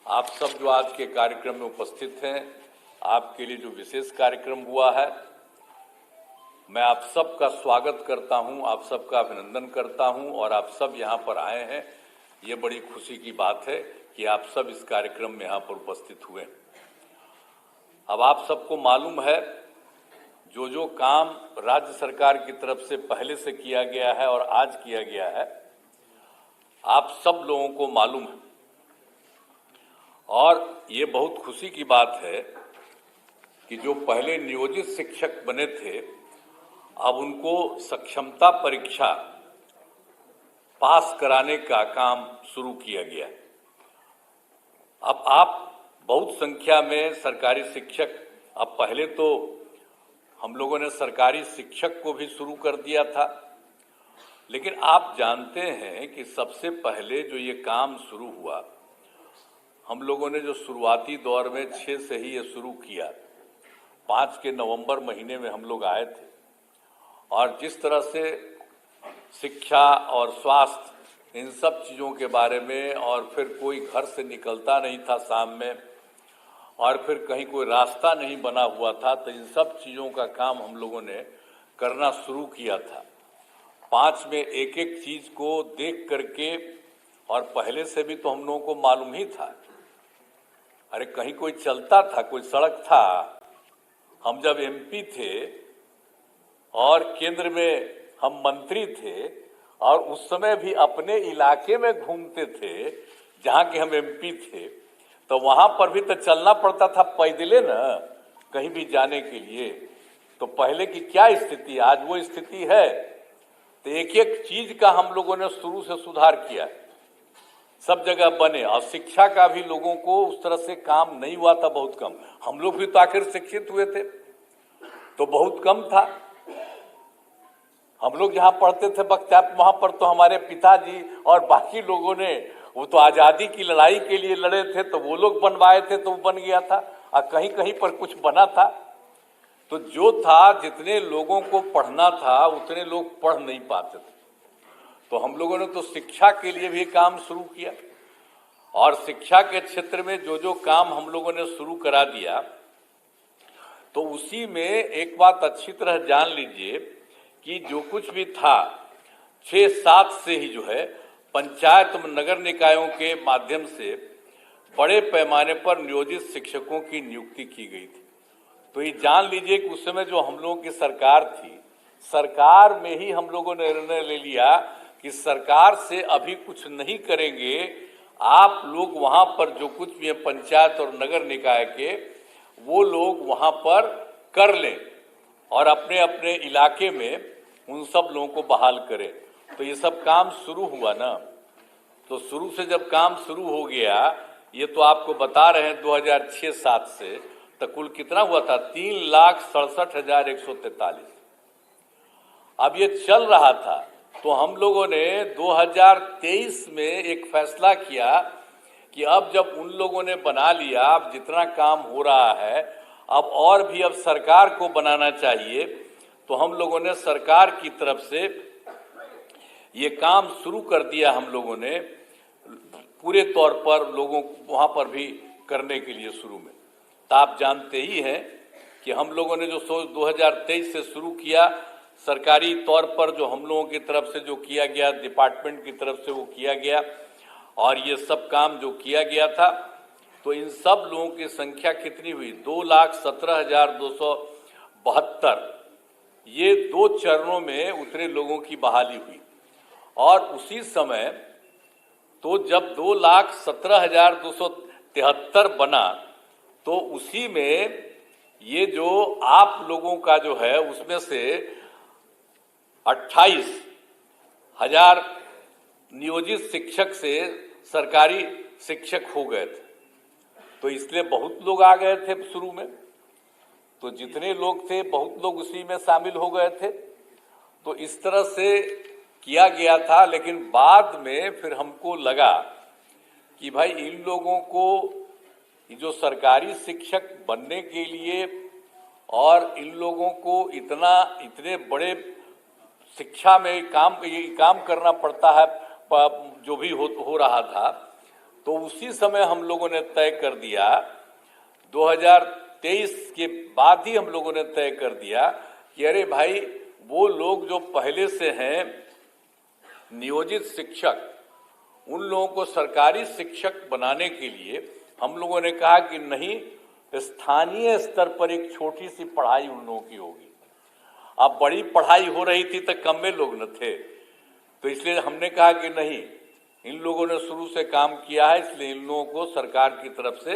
आप सब जो आज के कार्यक्रम में उपस्थित हैं, आपके लिए जो विशेष कार्यक्रम हुआ है, मैं आप सबका स्वागत करता हूं, आप सबका अभिनंदन करता हूं और आप सब यहां पर आए हैं। ये बड़ी खुशी की बात है कि आप सब इस कार्यक्रम में यहां पर उपस्थित हुए। अब आप सबको मालूम है जो काम राज्य सरकार की तरफ से पहले से किया गया है और आज किया गया है, आप सब लोगों को मालूम है और ये बहुत खुशी की बात है कि जो पहले नियोजित शिक्षक बने थे, अब उनको सक्षमता परीक्षा पास कराने का काम शुरू किया गया है। अब आप बहुत संख्या में सरकारी शिक्षक, अब पहले तो हम लोगों ने सरकारी शिक्षक को भी शुरू कर दिया था, लेकिन आप जानते हैं कि सबसे पहले जो ये काम शुरू हुआ, हम लोगों ने जो शुरुआती दौर में 6 से ही ये शुरू किया। 5 के नवंबर महीने में हम लोग आए थे और जिस तरह से शिक्षा और स्वास्थ्य, इन सब चीज़ों के बारे में, और फिर कोई घर से निकलता नहीं था शाम में, और फिर कहीं कोई रास्ता नहीं बना हुआ था, तो इन सब चीज़ों का काम हम लोगों ने करना शुरू किया था। 5 में एक एक चीज़ को देख करके, और पहले से भी तो हम लोगों को मालूम ही था, अरे कहीं कोई चलता था, कोई सड़क था। हम जब एमपी थे और केंद्र में हम मंत्री थे और उस समय भी अपने इलाके में घूमते थे जहाँ के हम एमपी थे, तो वहाँ पर भी तो चलना पड़ता था पैदले न, कहीं भी जाने के लिए। तो पहले की क्या स्थिति, आज वो स्थिति है। तो एक एक चीज का हम लोगों ने शुरू से सुधार किया, सब जगह बने। और शिक्षा का भी लोगों को उस तरह से काम नहीं हुआ था, बहुत कम। हम लोग भी तो आखिर शिक्षित हुए थे, तो बहुत कम था। हम लोग जहाँ पढ़ते थे बख्तियार, वहाँ पर तो हमारे पिताजी और बाकी लोगों ने, वो तो आज़ादी की लड़ाई के लिए लड़े थे, तो वो लोग बनवाए थे, तो वो बन गया था। और कहीं कहीं पर कुछ बना था। तो जो था, जितने लोगों को पढ़ना था उतने लोग पढ़ नहीं पाते थे, तो हम लोगों ने तो शिक्षा के लिए भी काम शुरू किया। और शिक्षा के क्षेत्र में जो काम हम लोगों ने शुरू करा दिया, तो उसी में एक बात अच्छी तरह जान लीजिए कि जो कुछ भी था, 6-7 से ही जो है पंचायत नगर निकायों के माध्यम से बड़े पैमाने पर नियोजित शिक्षकों की नियुक्ति की गई थी। तो ये जान लीजिए कि उस समय जो हम लोगों की सरकार थी, सरकार में ही हम लोगों ने निर्णय ले लिया कि सरकार से अभी कुछ नहीं करेंगे, आप लोग वहाँ पर जो कुछ भी है पंचायत और नगर निकाय के, वो लोग वहाँ पर कर लें और अपने अपने इलाके में उन सब लोगों को बहाल करें। तो ये सब काम शुरू हुआ ना। तो शुरू से जब काम शुरू हो गया, ये तो आपको बता रहे हैं 2006-7 से, तो कुल कितना हुआ था, 3,67,143। अब ये चल रहा था, तो हम लोगों ने 2023 में एक फैसला किया कि अब जब उन लोगों ने बना लिया, अब जितना काम हो रहा है, अब और भी अब सरकार को बनाना चाहिए। तो हम लोगों ने सरकार की तरफ से ये काम शुरू कर दिया, हम लोगों ने पूरे तौर पर लोगों को वहाँ पर भी करने के लिए शुरू में। तो आप जानते ही हैं कि हम लोगों ने जो 2023 से शुरू किया, सरकारी तौर पर जो हम लोगों की तरफ से जो किया गया, डिपार्टमेंट की तरफ से वो किया गया, और ये सब काम जो किया गया था, तो इन सब लोगों की संख्या कितनी हुई, 2,17,272। ये 2 चरणों में उतने लोगों की बहाली हुई। और उसी समय तो जब 2,17,273 बना, तो उसी में ये जो आप लोगों का जो है, उसमें से 28,000 नियोजित शिक्षक से सरकारी शिक्षक हो गए थे। तो इसलिए बहुत लोग आ गए थे शुरू में, तो जितने लोग थे बहुत लोग उसी में शामिल हो गए थे। तो इस तरह से किया गया था। लेकिन बाद में फिर हमको लगा कि भाई इन लोगों को जो सरकारी शिक्षक बनने के लिए और इन लोगों को इतने बड़े शिक्षा में काम करना पड़ता है, जो भी हो रहा था, तो उसी समय हम लोगों ने तय कर दिया, 2023 के बाद ही हम लोगों ने तय कर दिया कि अरे भाई, वो लोग जो पहले से हैं नियोजित शिक्षक, उन लोगों को सरकारी शिक्षक बनाने के लिए हम लोगों ने कहा कि नहीं, स्थानीय स्तर पर एक छोटी सी पढ़ाई उन लोगों की होगी। अब बड़ी पढ़ाई हो रही थी तो कम में लोग न थे, तो इसलिए हमने कहा कि नहीं, इन लोगों ने शुरू से काम किया है, इसलिए इन लोगों को सरकार की तरफ से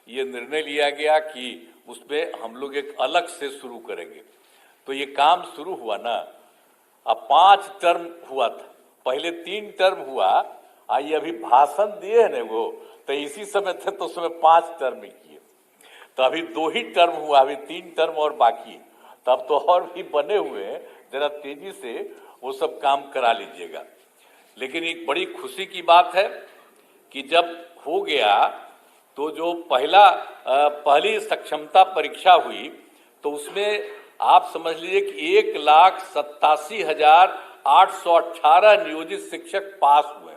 ये निर्णय लिया गया कि उसमें हम लोग एक अलग से शुरू करेंगे। तो ये काम शुरू हुआ ना, अब 5 टर्म हुआ था, पहले 3 टर्म हुआ, ये अभी भाषण दिए ना वो, तो इसी समय थे तो उसमें 5 टर्म ही किए, तो अभी 2 ही टर्म हुआ, अभी 3 टर्म और बाकी, तब तो और भी बने हुए हैं, जरा तेजी से वो सब काम करा लीजिएगा। लेकिन एक बड़ी खुशी की बात है कि जब हो गया तो जो पहली सक्षमता परीक्षा हुई तो उसमें आप समझ लीजिए कि 1,87,818 नियोजित शिक्षक पास हुए।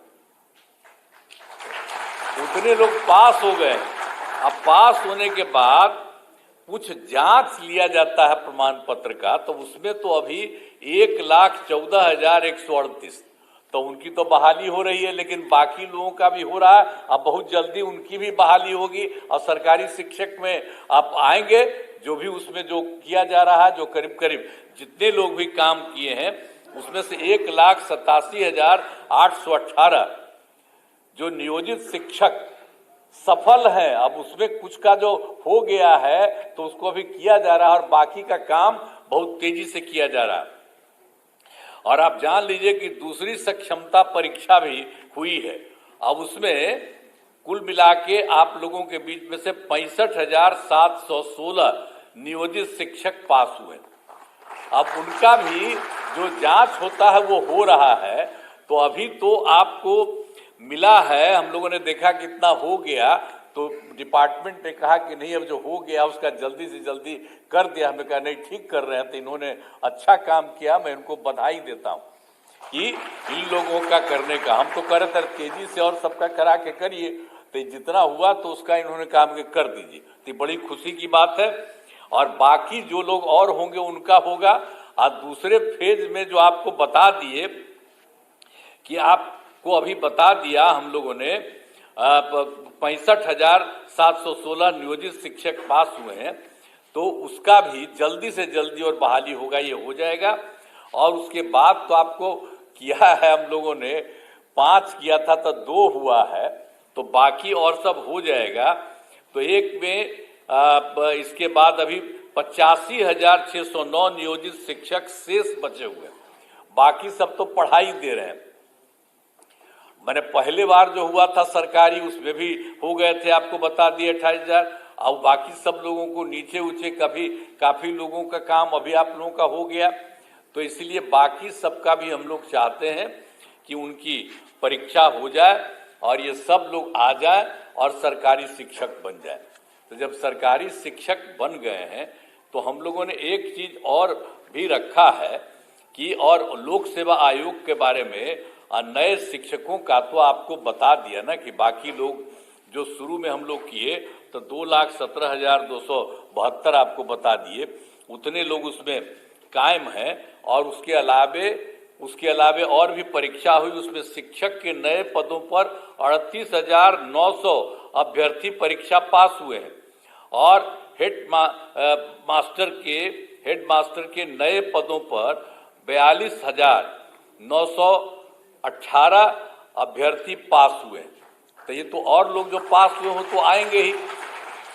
उतने लोग पास हो गए। अब पास होने के बाद कुछ जांच लिया जाता है प्रमाण पत्र का, तो उसमें तो अभी 1,14,138, तो उनकी तो बहाली हो रही है, लेकिन बाकी लोगों का भी हो रहा है। अब बहुत जल्दी उनकी भी बहाली होगी और सरकारी शिक्षक में आप आएंगे, जो भी उसमें जो किया जा रहा है, जो करीब करीब जितने लोग भी काम किए हैं उसमें से 1,87,818 जो नियोजित शिक्षक सफल है। अब उसमें कुछ का जो हो गया है तो उसको भी किया जा रहा है और बाकी का काम बहुत तेजी से किया जा रहा है। और आप जान लीजिए कि दूसरी सक्षमता परीक्षा भी हुई है। अब उसमें कुल मिला के आप लोगों के बीच में से 65,716 नियोजित शिक्षक पास हुए। अब उनका भी जो जांच होता है वो हो रहा है। तो अभी तो आपको मिला है, हम लोगों ने देखा कितना हो गया, तो डिपार्टमेंट ने कहा कि नहीं, अब जो हो गया उसका जल्दी से जल्दी कर दिया। हमने कहा नहीं, ठीक कर रहे हैं, तो इन्होंने अच्छा काम किया, मैं इनको बधाई देता हूं कि इन लोगों का करने का। हम तो कर रहे थे तेजी से और सबका करा के करिए, तो जितना हुआ तो उसका इन्होंने काम कर दीजिए, तो बड़ी खुशी की बात है। और बाकी जो लोग और होंगे उनका होगा। और दूसरे फेज में जो आपको बता दिए कि आपको अभी बता दिया हम लोगों ने 65,716 नियोजित शिक्षक पास हुए हैं, तो उसका भी जल्दी से जल्दी और बहाली होगा, ये हो जाएगा। और उसके बाद तो आपको किया है हम लोगों ने 5 किया था तो 2 हुआ है, तो बाकी और सब हो जाएगा। तो एक में इसके बाद अभी 85,609 नियोजित शिक्षक शेष बचे हुए, बाकी सब तो पढ़ाई दे रहे हैं। मैंने पहले बार जो हुआ था सरकारी, उसमें भी हो गए थे, आपको बता दिए 28,000। और बाकी सब लोगों को नीचे ऊंचे काफी लोगों का काम अभी आप लोगों का हो गया। तो इसलिए बाकी सबका भी हम लोग चाहते हैं कि उनकी परीक्षा हो जाए और ये सब लोग आ जाए और सरकारी शिक्षक बन जाए। तो जब सरकारी शिक्षक बन गए हैं तो हम लोगों ने एक चीज और भी रखा है कि, और लोक सेवा आयोग के बारे में नए शिक्षकों का तो आपको बता दिया ना कि बाकी लोग जो शुरू में हम लोग किए तो 2,17,272 आपको बता दिए, उतने लोग उसमें कायम हैं। और उसके अलावे और भी परीक्षा हुई, उसमें शिक्षक के नए पदों पर 38,900 अभ्यर्थी परीक्षा पास हुए हैं। और हेड मास्टर के नए पदों पर 42,918 अभ्यर्थी पास हुए। तो ये तो और लोग जो पास हुए हो तो आएंगे ही।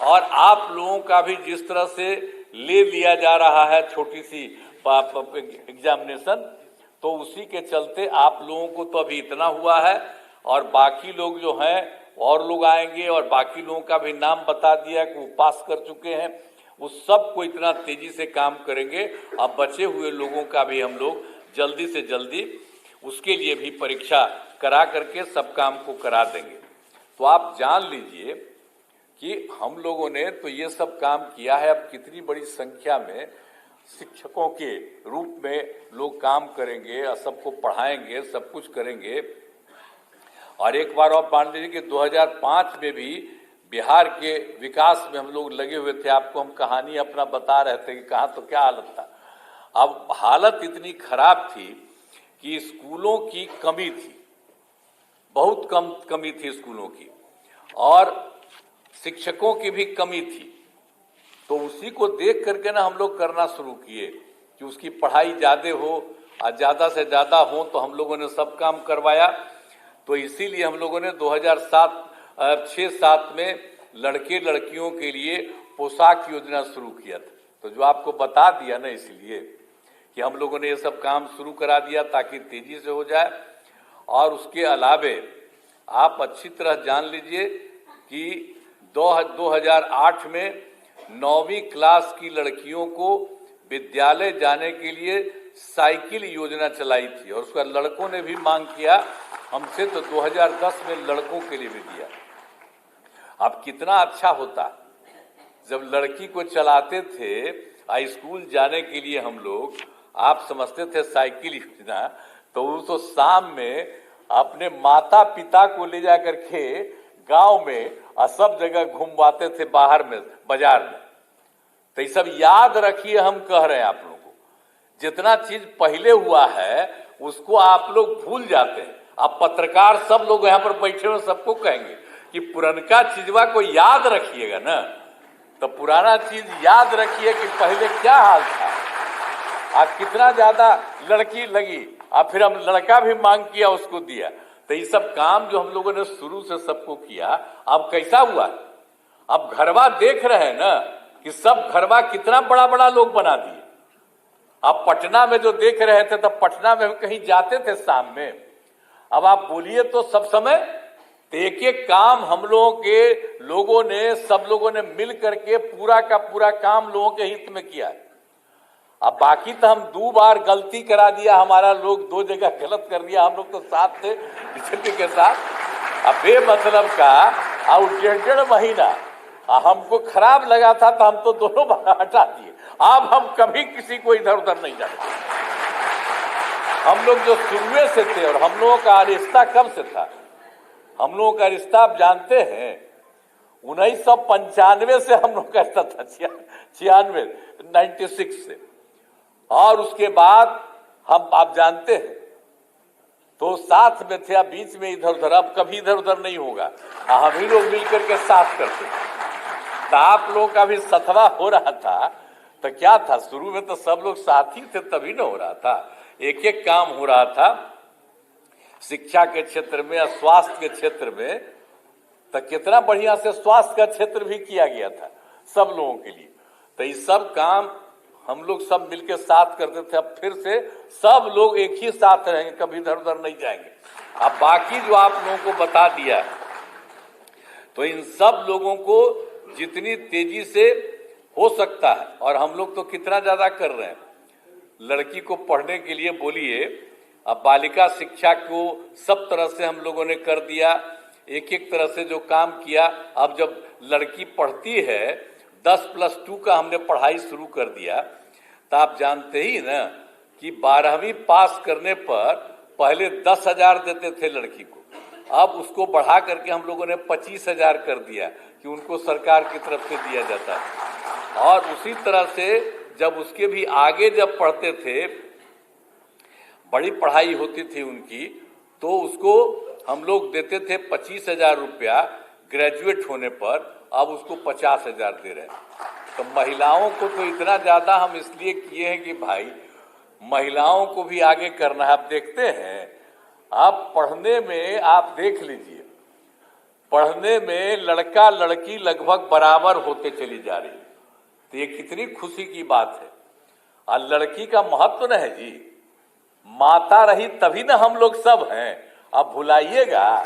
और आप लोगों का भी जिस तरह से ले लिया जा रहा है छोटी सी एग्जामिनेशन, तो उसी के चलते आप लोगों को तो अभी इतना हुआ है और बाकी लोग जो हैं और लोग आएंगे। और बाकी लोगों का भी नाम बता दिया कि वो पास कर चुके हैं, उस सब को इतना तेजी से काम करेंगे। अब बचे हुए लोगों का भी हम लोग जल्दी से जल्दी उसके लिए भी परीक्षा करा करके सब काम को करा देंगे। तो आप जान लीजिए कि हम लोगों ने तो ये सब काम किया है। अब कितनी बड़ी संख्या में शिक्षकों के रूप में लोग काम करेंगे और सबको पढ़ाएंगे, सब कुछ करेंगे। और एक बार आप मान लीजिए कि 2005 में भी बिहार के विकास में हम लोग लगे हुए थे। आपको हम कहानी अपना बता रहे थे कि कहाँ तो क्या हालत था। अब हालत इतनी खराब थी कि स्कूलों की कमी थी, बहुत कम कमी थी स्कूलों की, और शिक्षकों की भी कमी थी। तो उसी को देख करके ना हम लोग करना शुरू किए कि उसकी पढ़ाई ज़्यादा हो और ज़्यादा से ज़्यादा हो, तो हम लोगों ने सब काम करवाया। तो इसीलिए हम लोगों ने 2006-7 में लड़के लड़कियों के लिए पोशाक योजना शुरू किया था। तो जो आपको बता दिया ना, इसलिए कि हम लोगों ने ये सब काम शुरू करा दिया ताकि तेजी से हो जाए। और उसके अलावे आप अच्छी तरह जान लीजिए कि 2008 में 9वीं क्लास की लड़कियों को विद्यालय जाने के लिए साइकिल योजना चलाई थी, और उसका लड़कों ने भी मांग किया हमसे, तो 2010 में लड़कों के लिए भी दिया। अब कितना अच्छा होता जब लड़की को चलाते थे स्कूल जाने के लिए हम लोग, आप समझते थे साइकिल योजना, तो उसको शाम में अपने माता पिता को ले जाकर के गांव में और सब जगह घुमवाते थे, बाहर में बाजार में। तो ये सब याद रखिए, हम कह रहे हैं आप लोगों को, जितना चीज पहले हुआ है उसको आप लोग भूल जाते हैं। आप पत्रकार सब लोग यहाँ पर बैठे हुए सबको कहेंगे कि पुरनका चीजवा को याद रखिएगा ना, तो पुराना चीज याद रखिए कि पहले क्या हाल था, कितना ज्यादा लड़की लगी, फिर हम लड़का भी मांग किया, उसको दिया। तो ये सब काम जो हम लोगों ने शुरू से सबको किया, अब कैसा हुआ, अब घरवा देख रहे हैं ना कि सब घरवा कितना बड़ा बड़ा लोग बना दिए। अब पटना में जो देख रहे थे, तब पटना में कहीं जाते थे शाम में, अब आप बोलिए तो सब समय एक एक काम हम लोगों के सब लोगों ने मिल करके पूरा का पूरा काम लोगों के हित में किया। अब बाकी तो हम 2 बार गलती करा दिया, हमारा लोग 2 जगह गलत कर दिया, हम लोग तो साथ थे बीजेपी के साथ। अब बेमतलब का और 1.5 महीना हमको खराब लगा था, तो हम तो दोनों बार हटा दिए। अब हम कभी किसी को इधर उधर नहीं जाते। हम लोग जो शुरू से थे, और हम लोगों का रिश्ता कब से था, हम लोगों का रिश्ता आप जानते हैं 1995 से हम लोग का रिश्ता था, 96 से। और उसके बाद हम आप जानते हैं तो साथ में थे, बीच में इधर उधर, अब कभी इधर उधर नहीं होगा, हम ही लोग मिलकर के साथ करते। तो आप लोगों का भी सतवा हो रहा था, तो क्या था, शुरू में तो सब लोग साथी थे, तभी ना हो रहा था, एक एक काम हो रहा था। शिक्षा के क्षेत्र में, स्वास्थ्य के क्षेत्र में, तो कितना बढ़िया से स्वास्थ्य का क्षेत्र भी किया गया था सब लोगों के लिए। तो ये सब काम हम लोग सब मिलकर साथ करते थे। अब फिर से सब लोग एक ही साथ रहेंगे, कभी इधर उधर नहीं जाएंगे। अब बाकी जो आप लोगों को बता दिया, तो इन सब लोगों को जितनी तेजी से हो सकता है, और हम लोग तो कितना ज्यादा कर रहे हैं, लड़की को पढ़ने के लिए बोलिए, अब बालिका शिक्षा को सब तरह से हम लोगों ने कर दिया, एक एक तरह से जो काम किया। अब जब लड़की पढ़ती है 10+2 का हमने पढ़ाई शुरू कर दिया, तो आप जानते ही ना कि 12वीं पास करने पर पहले 10,000 देते थे लड़की को, अब उसको बढ़ा करके हम लोगों ने 25,000 कर दिया कि उनको सरकार की तरफ से दिया जाता है। और उसी तरह से जब उसके भी आगे जब पढ़ते थे, बड़ी पढ़ाई होती थी उनकी, तो उसको हम लोग देते थे 25,000 रुपया ग्रेजुएट होने पर, अब उसको 50,000 दे रहे हैं। तो महिलाओं को तो इतना ज्यादा हम इसलिए किए हैं कि भाई महिलाओं को भी आगे करना है। आप देखते हैं, आप पढ़ने में आप देख लीजिए, पढ़ने में लड़का लड़की लगभग बराबर होते चली जा रही है, तो ये कितनी खुशी की बात है। और लड़की का महत्व न है जी, माता रही तभी ना हम लोग सब हैं। अब भुलाइएगा,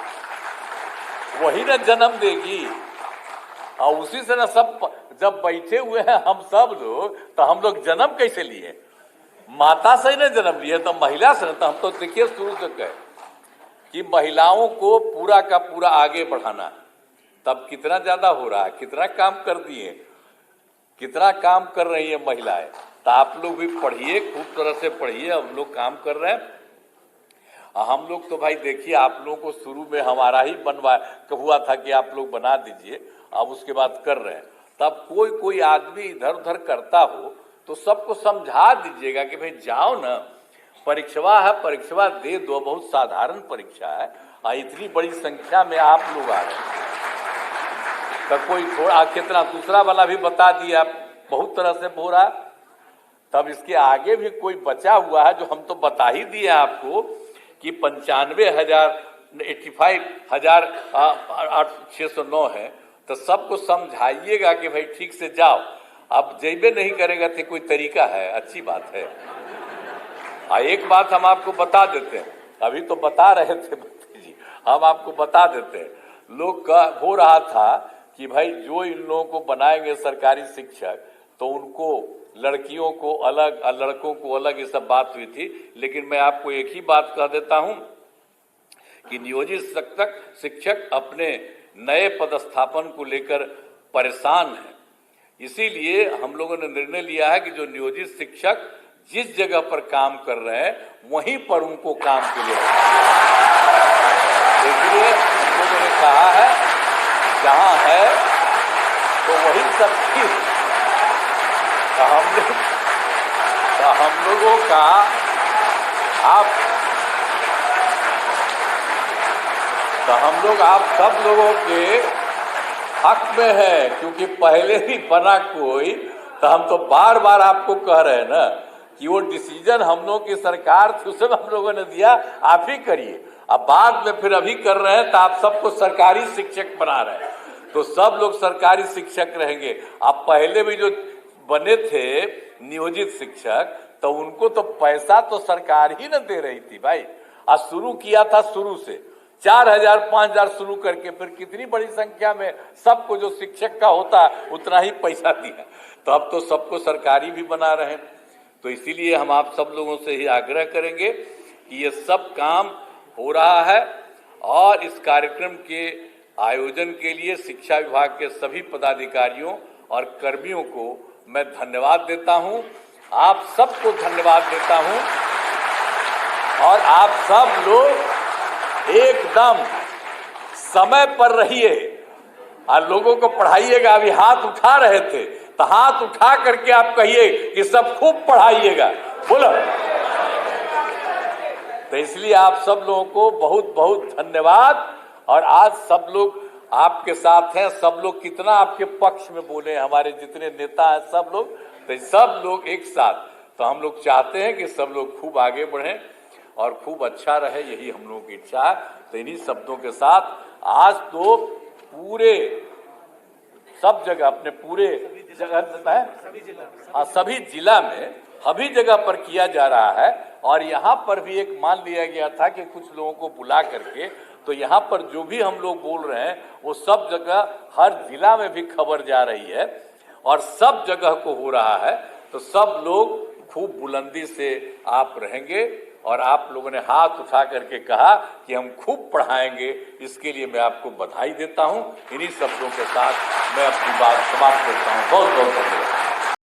वही ना जन्म देगी, और उसी से ना सब जब बैठे हुए हैं हम सब लोग, तो हम लोग जन्म कैसे लिए, माता से ही ना जन्म लिए, तो महिला से। तो हम तो देखिए शुरू से कहे कि महिलाओं को पूरा का पूरा आगे बढ़ाना, तब कितना ज्यादा हो रहा है, कितना काम कर दिए, कितना काम कर रही है महिलाएं। तो आप लोग भी पढ़िए, खूब तरह से पढ़िए, हम लोग काम कर रहे हैं। हम लोग तो भाई देखिए, आप लोगों को शुरू में हमारा ही बनवा हुआ था कि आप लोग बना दीजिए, अब उसके बाद कर रहे हैं। तब कोई आदमी इधर उधर करता हो तो सबको समझा दीजिएगा कि भाई जाओ ना, परीक्षा है, परीक्षा दे दो, बहुत साधारण परीक्षा है, इतनी बड़ी संख्या में आप लोग आ रहे हैं। तो कोई थोड़ा कितना दूसरा वाला भी बता दिया, बहुत तरह से हो रहा। तब इसके आगे भी कोई बचा हुआ है जो हम तो बता ही दिए आपको कि 95,609 है। तो सबको समझाइएगा कि भाई ठीक से जाओ। अब जेबे नहीं करेगा तो कोई तरीका है? अच्छी बात है। एक बात हम आपको बता देते हैं, अभी तो बता रहे थे जी, हम आपको बता देते हैं। लोग का हो रहा था कि भाई जो इन लोगों को बनाएंगे सरकारी शिक्षक, तो उनको लड़कियों को अलग और लड़कों को अलग, ये सब बात हुई थी। लेकिन मैं आपको एक ही बात कह देता हूं कि नियोजित शिक्षक अपने नए पदस्थापन को लेकर परेशान है। इसीलिए हम लोगों ने निर्णय लिया है कि जो नियोजित शिक्षक जिस जगह पर काम कर रहे हैं वहीं पर उनको काम के लिए इसलिए हम लोगों ने कहा है जहां है तो वही सब चीज। तो हम लोगों का हम लोग आप सब लोगों के हक में है, क्योंकि पहले ही बना कोई, तो हम तो बार बार आपको कह रहे हैं ना कि वो डिसीजन हम लोग की सरकार थी, उसे हम लोगों ने दिया, आप ही करिए। अब बाद में फिर अभी कर रहे हैं तो आप सबको सरकारी शिक्षक बना रहे हैं, तो सब लोग सरकारी शिक्षक रहेंगे। अब पहले भी जो बने थे नियोजित शिक्षक, तो उनको तो पैसा तो सरकार ही न दे रही थी भाई। आज शुरू किया था, शुरू से 4,000 5,000 शुरू करके फिर कितनी बड़ी संख्या में सबको जो शिक्षक का होता है उतना ही पैसा दिया। तो अब तो सबको सरकारी भी बना रहे हैं। तो इसीलिए हम आप सब लोगों से ही आग्रह करेंगे कि ये सब काम हो रहा है, और इस कार्यक्रम के आयोजन के लिए शिक्षा विभाग के सभी पदाधिकारियों और कर्मियों को मैं धन्यवाद देता हूं। आप सबको धन्यवाद देता हूं, और आप सब लोग एकदम समय पर रहिए और लोगों को पढ़ाइएगा। अभी हाथ उठा रहे थे, तो हाथ उठा करके आप कहिए कि सब खूब पढ़ाइएगा, बोलो। तो इसलिए आप सब लोगों को बहुत बहुत धन्यवाद। और आज सब लोग आपके साथ हैं, सब लोग कितना आपके पक्ष में बोले, हमारे जितने नेता हैं सब लोग, तो सब लोग एक साथ। तो हम लोग चाहते हैं कि सब लोग खूब आगे बढ़ें और खूब अच्छा रहे, यही हम लोगों की इच्छा है। तो इन्हीं शब्दों के साथ आज तो पूरे सब जगह, अपने पूरे जगह सभी जिला में सभी जगह पर किया जा रहा है। और यहाँ पर भी एक मान लिया गया था कि कुछ लोगों को बुला करके, तो यहाँ पर जो भी हम लोग बोल रहे हैं वो सब जगह हर जिला में भी खबर जा रही है और सब जगह को हो रहा है। तो सब लोग खूब बुलंदी से आप रहेंगे, और आप लोगों ने हाथ उठा करके कहा कि हम खूब पढ़ाएंगे, इसके लिए मैं आपको बधाई देता हूं। इन्हीं शब्दों के साथ मैं अपनी बात समाप्त करता हूं। बहुत बहुत धन्यवाद।